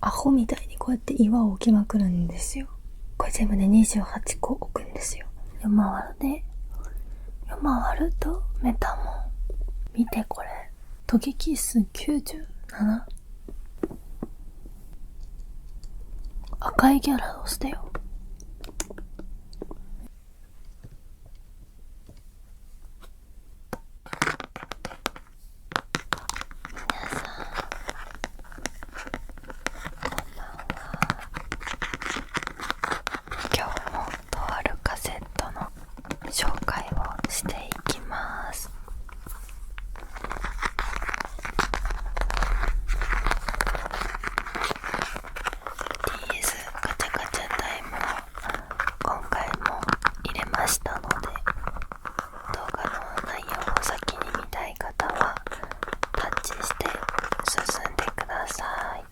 アホみたいにこうやって岩を置きまくるんですよ。これ全部で28個置くんですよ。夜回るで、夜回るとメタモン。見てこれ。トゲキ数97。赤いギャラドスだよ。今日もとあるカセットの紹介をしていきます。DS ガチャガチャタイムを今回も入れましたので、動画の内容を先に見たい方はタッチして進んでください。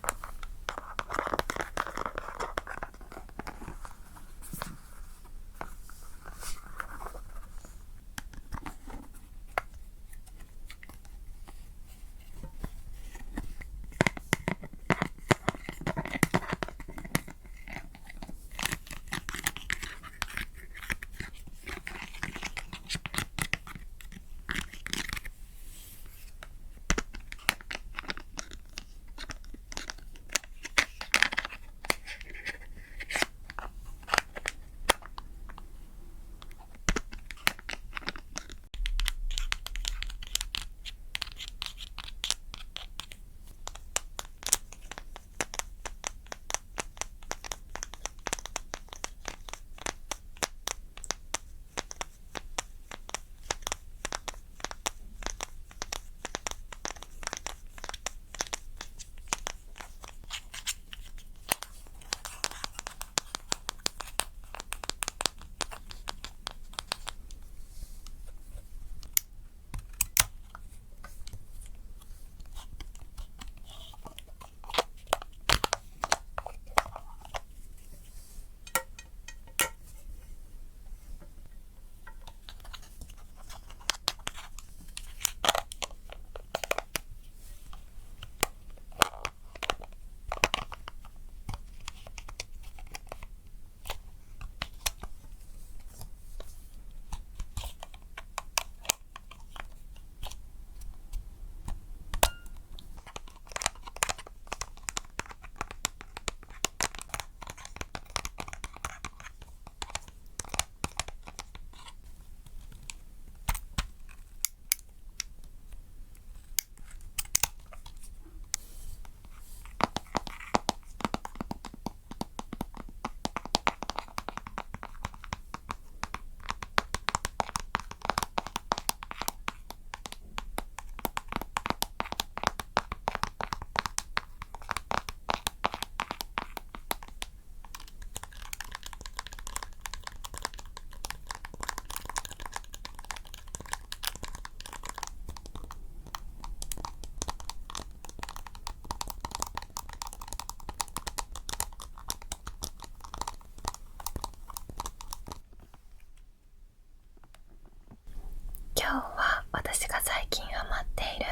今日は私が最近ハマっている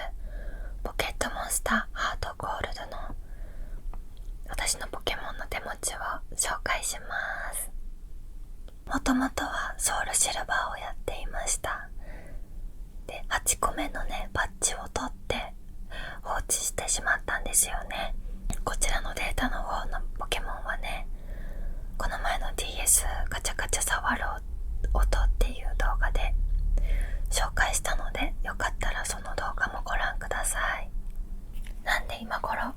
ポケットモンスターハートゴールドの私のポケモンの手持ちを紹介します。もともとはソウルシルバーをやっていました。で、8個目のねバッジを取って放置してしまったんですよね。こちらのデータの方のポケモンはね、この前の DS ガチャガチャ触る音っていう動画で紹介したので、よかったらその動画もご覧ください。なんで今頃ハ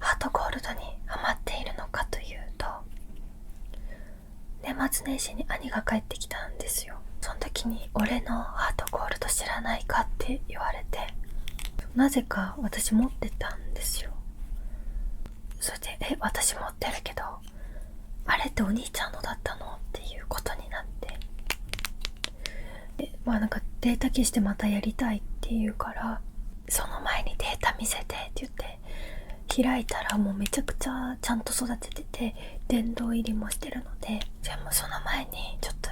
ートゴールドにハマっているのかというと、年末年始に兄が帰ってきたんですよ。その時に俺のハートゴールド知らないかって言われて、なぜか私持ってたんですよ。それで私持ってるけどあれってお兄ちゃんのだったのっていうことになって、なんかデータ消してまたやりたいって言うから、その前にデータ見せてって言って開いたら、もうめちゃくちゃちゃんと育ててて殿堂入りもしてるので、じゃあもうその前にちょっと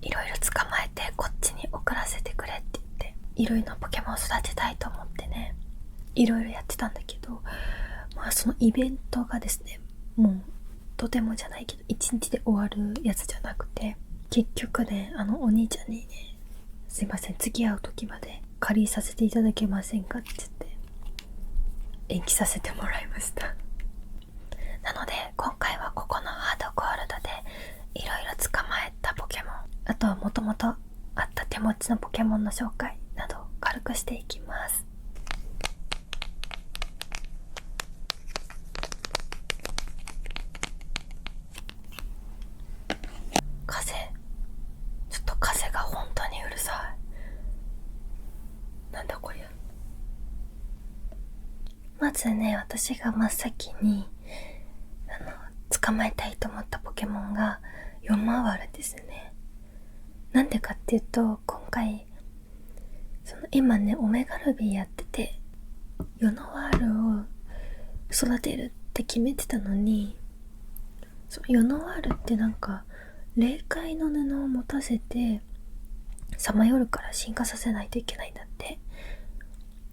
いろいろ捕まえてこっちに送らせてくれって言って、いろいろなポケモンを育てたいと思ってね、いろいろやってたんだけど、もうそのイベントがですね、もうとてもじゃないけど1日で終わるやつじゃなくて、結局ね、お兄ちゃんにね、すいません、次会う時まで借りさせていただけませんかって言って延期させてもらいました。なので今回はここのハードゴールドでいろいろ捕まえたポケモン、あとはもともとあった手持ちのポケモンの紹介など軽くしていきます。ちょっと風が本当にうるさい。なんだこりゃ。まずね、私が真っ先に捕まえたいと思ったポケモンがヨマワルですね。なんでかっていうと、今回今ねオメガルビーやってて、ヨノワールを育てるって決めてたのに、ヨノワールってなんか霊界の布を持たせてさまよるから進化させないといけないんだって。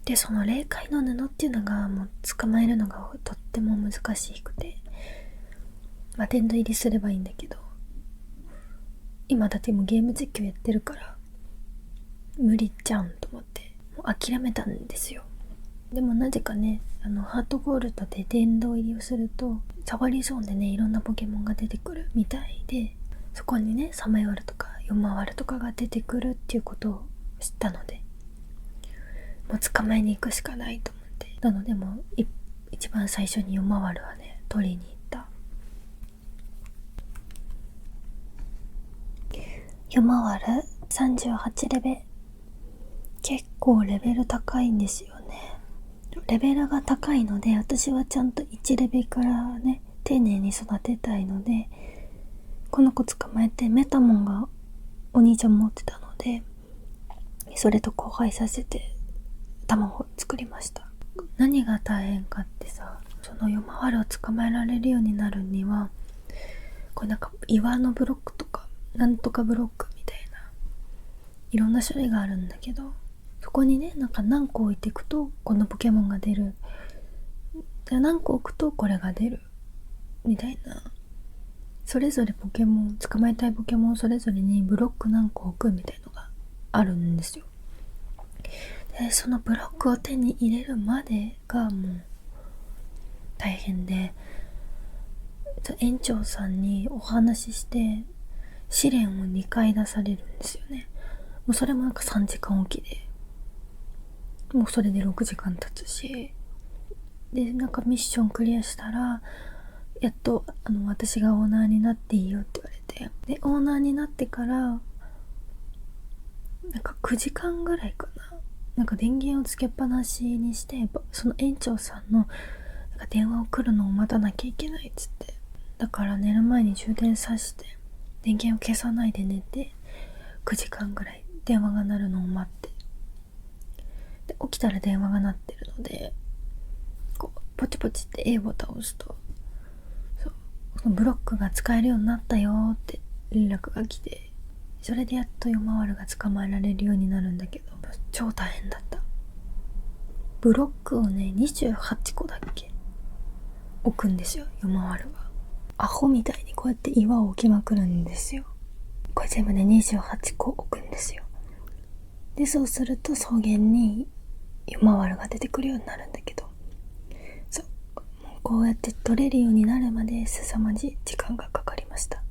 でその霊界の布っていうのがもう捕まえるのがとっても難しくて、殿堂入りすればいいんだけど、今だってもうゲーム実況やってるから無理じゃんと思ってもう諦めたんですよ。でもなぜかね、ハートゴールドで殿堂入りをするとサバリゾーンでねいろんなポケモンが出てくるみたいで、そこにねサマイワルとかヨマワルとかが出てくるっていうことを知ったので、もう捕まえに行くしかないと思って、なのでもう一番最初にヨマワルはね取りに行った。ヨマワル38レベル、結構レベル高いんですよね。レベルが高いので、私はちゃんと1レベルからね丁寧に育てたいので、この子捕まえてメタモンがお兄ちゃん持ってたので、それと交配させて卵を作りました。何が大変かってさ、そのヨマワルを捕まえられるようになるには、これなんか岩のブロックとかなんとかブロックみたいないろんな種類があるんだけど、そこにねなんか何個置いていくとこのポケモンが出る、何個置くとこれが出るみたいな、それぞれポケモン捕まえたいポケモンそれぞれにブロック何個置くみたいのがあるんですよ。でそのブロックを手に入れるまでがもう大変で、園長さんにお話しして試練を2回出されるんですよね。もうそれもなんか3時間おきで、もうそれで6時間経つし、でなんかミッションクリアしたらやっと私がオーナーになっていいよって言われて、でオーナーになってからなんか9時間ぐらいかな、なんか電源をつけっぱなしにして、その園長さんのなんか電話を来るのを待たなきゃいけないっつって、だから寝る前に充電さして電源を消さないで寝て9時間ぐらい電話が鳴るのを待って、で起きたら電話が鳴ってるので、こうポチポチって A ボタンを押すと、そのブロックが使えるようになったよって連絡が来て、それでやっとヨマワルが捕まえられるようになるんだけど、超大変だった。ブロックをね28個だっけ置くんですよ、ヨマワルは。アホみたいにこうやって岩を置きまくるんですよ。これ全部で28個置くんですよ。でそうすると草原にヨマワルが出てくるようになるんだけど、もうこうやって取れるようになるまで凄まじい時間がかかりました。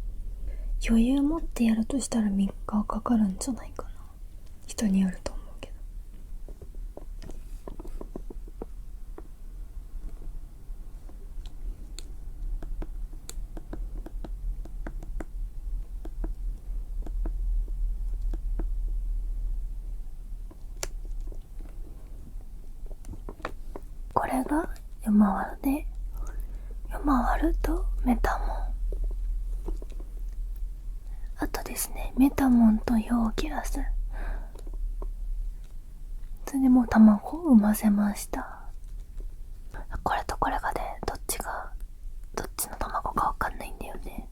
余裕持ってやるとしたら3日はかかるんじゃないかな、人によると思うけど。これがヨマワルで、ヨマワルとメタモン、あとですねメタモンとヨーキラス、それでもう卵を産ませました。これとこれがねどっちの卵かわかんないんだよね。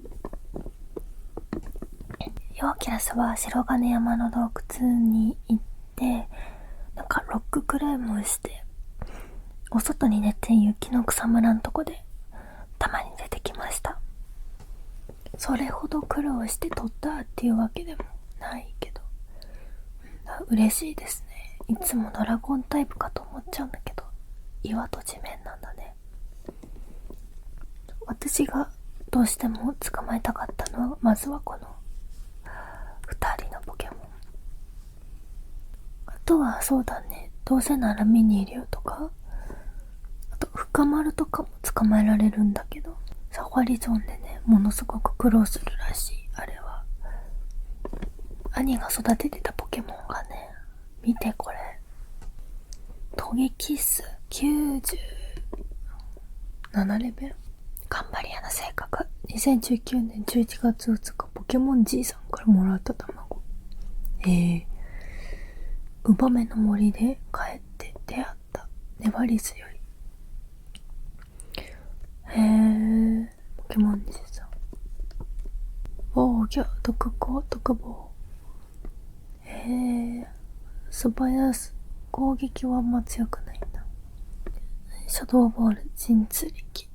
ヨーキラスは白金山の洞窟に行ってなんかロッククライムをしてお外に出て雪の草むらのとこでたまに出てきました。それほど苦労して取ったっていうわけでもないけど、嬉しいですね。いつもドラゴンタイプかと思っちゃうんだけど、岩と地面なんだね。私がどうしても捕まえたかったのは、まずはこの2人のポケモン。あとはそうだね、どうせならミニリュウとか、あと深丸とかも捕まえられるんだけど、サファリゾーンでね、ものすごく苦労するらしい。あれは兄が育ててたポケモンがね、見てこれ、トゲキス97レベル、頑張り屋な性格。2019年11月2日、ポケモン G さんからもらった卵。ウバメの森で帰って出会った粘り強い。ポケモン G さん。防御、特攻、特防。素早す。攻撃はあんま強くないな。シャドーボール、神通力。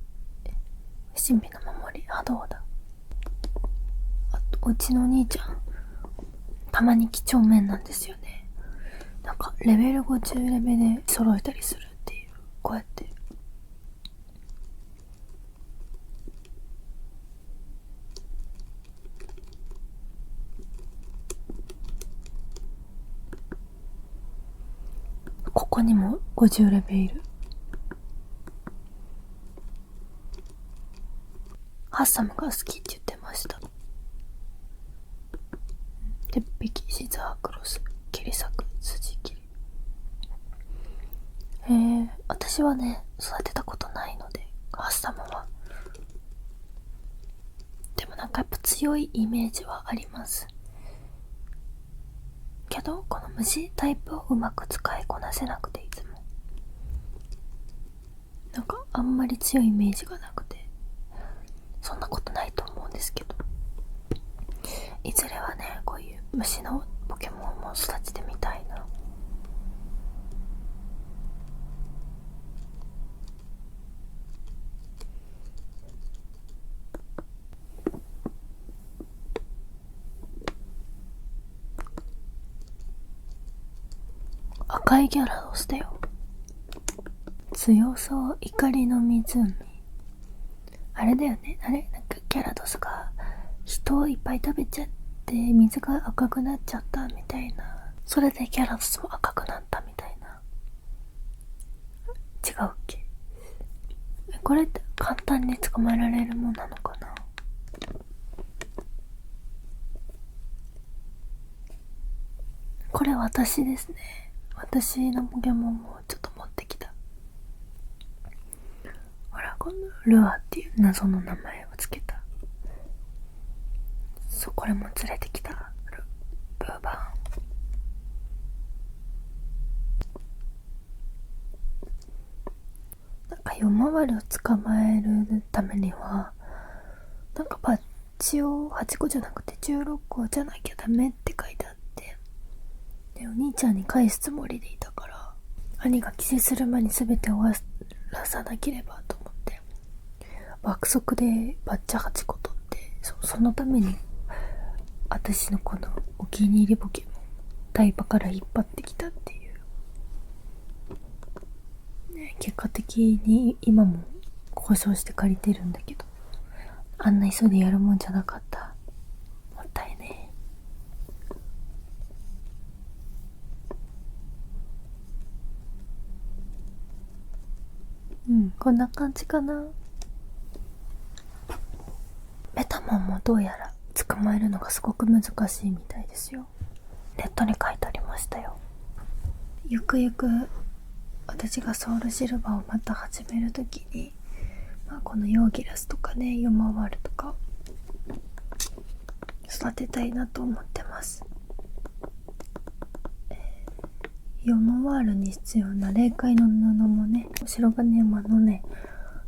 神秘の守り、波動だ。あと、うちのお兄ちゃん、たまに几帳面なんですよね。なんか、レベル50レベルで揃えたりするっていう。こうやって。ここにも50レベルいる。ハッサムが好きって言ってました。鉄壁、シザークロス、切り裂く、筋切り。私はね、育てたことないので、ハッサムは。でもなんかやっぱ強いイメージはあります。けど、この虫タイプをうまく使いこなせなくて、いつも。なんかあんまり強いイメージがなくて、そんなことないと思うんですけど、いずれはね、こういう虫のポケモンも育ててみたいな。赤いギャラドスだよ。強そう、怒りの湖。あれだよね、あれなんかギャラドスが人をいっぱい食べちゃって水が赤くなっちゃったみたいな。それでギャラドスも赤くなったみたいな。違うっけ？これって簡単に捕まえられるもんなのかな。これ私ですね。私のポケモンもちょっと持ってきた。ほら、このルアーっていう謎の名前をつけた。そう、これも連れてきた。ブーバン。なんか夜回りを捕まえるためには、なんかバッジを8個じゃなくて16個じゃなきゃダメって書いてあって、でお兄ちゃんに返すつもりでいたから、兄が帰省する前に全て終わらさなければと思って爆速でバッジ8個取って、そのために私のこのお気に入りポケモンタイパから引っ張ってきたっていう、ね、結果的に今も故障して借りてるんだけど、あんな急いでやるもんじゃなかった。もったいねえ。こんな感じかな。メタモンもどうやら捕まえるのがすごく難しいみたいですよ。ネットに書いてありましたよ。ゆくゆく私がソウルシルバーをまた始めるときに、このヨーギラスとかね、ヨマワールとか育てたいなと思ってます。ヨマワールに必要な霊界の布もね、白金山のね、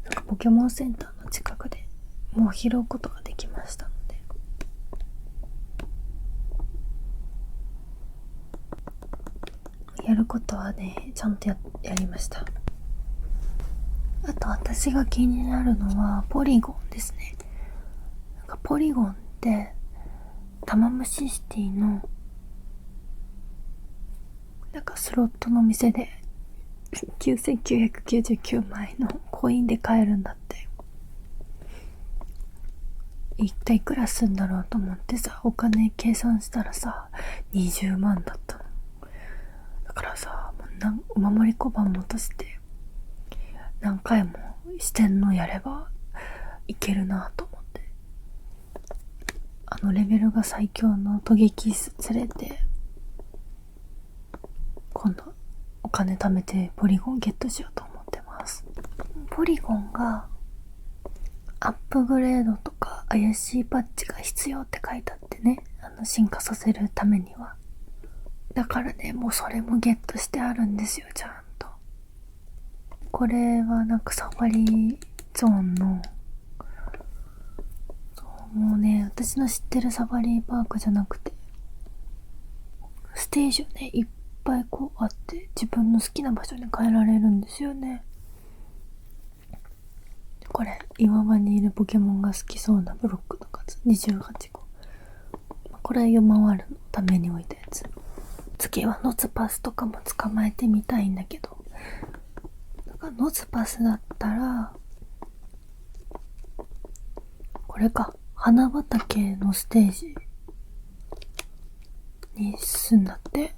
なんかポケモンセンターの近くでもう拾うことができましたので、やることはね、ちゃんとやりました。あと私が気になるのはポリゴンですね。なんかポリゴンって玉虫シティのなんかスロットの店で9999枚のコインで買えるんだって。一体いくらすんだろうと思ってさ、お金計算したらさ20万だったの。だからさ、お守り小判持たせて何回もしてんのやればいけるなと思って、レベルが最強のトゲキス連れて今度お金貯めてポリゴンゲットしようと思ってます。ポリゴンがアップグレードとか怪しいパッチが必要って書いてあってね、進化させるためには。だからね、もうそれもゲットしてあるんですよ、ちゃんと。これはなんかサファリゾーンの、もうね、私の知ってるサファリパークじゃなくて、ステージをね、いっぱいこうあって、自分の好きな場所に変えられるんですよね。これ、岩場にいるポケモンが好きそうなブロックの数、28個。これは夜回るのために置いたやつ。次はノツパスとかも捕まえてみたいんだけど、なんかノツパスだったらこれか、花畑のステージに進んだって。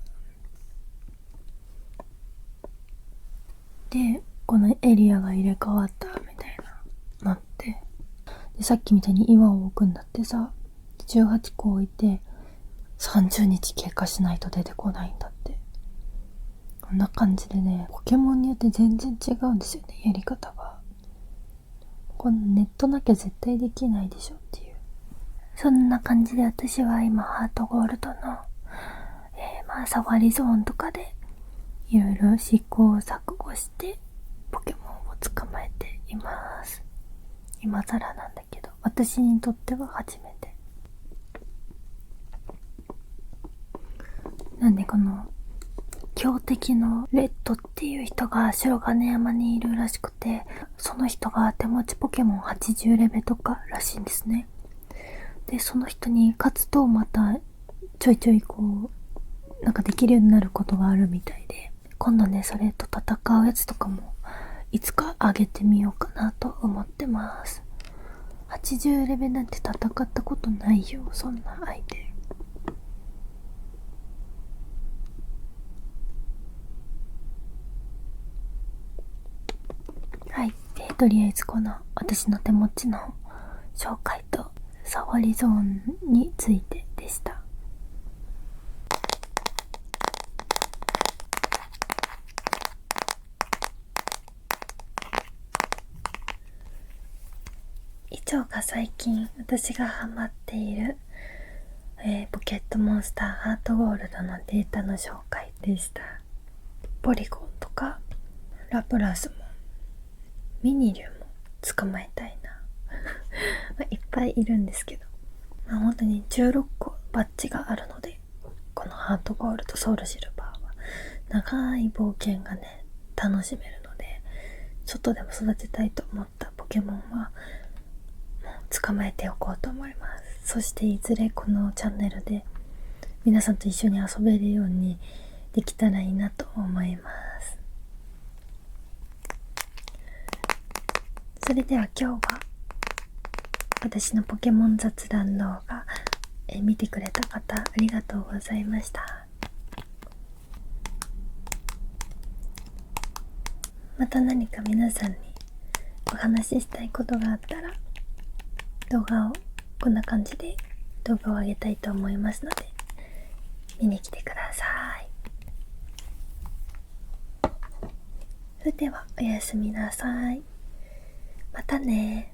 でこのエリアが入れ替わったみたいななって、でさっきみたいに岩を置くんだってさ、18個置いて30日経過しないと出てこないんだって。こんな感じでね、ポケモンによって全然違うんですよね、やり方が。このネットなきゃ絶対できないでしょっていう。そんな感じで私は今ハートゴールドの、サファリゾーンとかでいろいろ試行錯誤してポケモンを捕まえています。今更なんだけど、私にとっては初めて。なんでこの強敵のレッドっていう人が白金山にいるらしくて、その人が手持ちポケモン80レベとからしいんですね。でその人に勝つとまたちょいちょいこうなんかできるようになることがあるみたいで、今度ねそれと戦うやつとかもいつか上げてみようかなと思ってます。80レベなんて戦ったことないよ、そんな相手。はい、とりあえずこの私の手持ちの紹介とサファリゾーンについてでした。以上が最近私がハマっている、ポケットモンスターハートゴールドのデータの紹介でした。ポリゴンとかラプラスもミニリュウも捕まえたいないっぱいいるんですけど、本当に16個バッジがあるので、このハートゴールドソウルシルバーは長い冒険がね楽しめるので、ちょっとでも育てたいと思ったポケモンはもう捕まえておこうと思います。そしていずれこのチャンネルで皆さんと一緒に遊べるようにできたらいいなと思います。それでは今日は私のポケモン雑談動画、見てくれた方ありがとうございました。また何か皆さんにお話ししたいことがあったら動画をこんな感じで動画を上げたいと思いますので見に来てください。それではおやすみなさい。またね。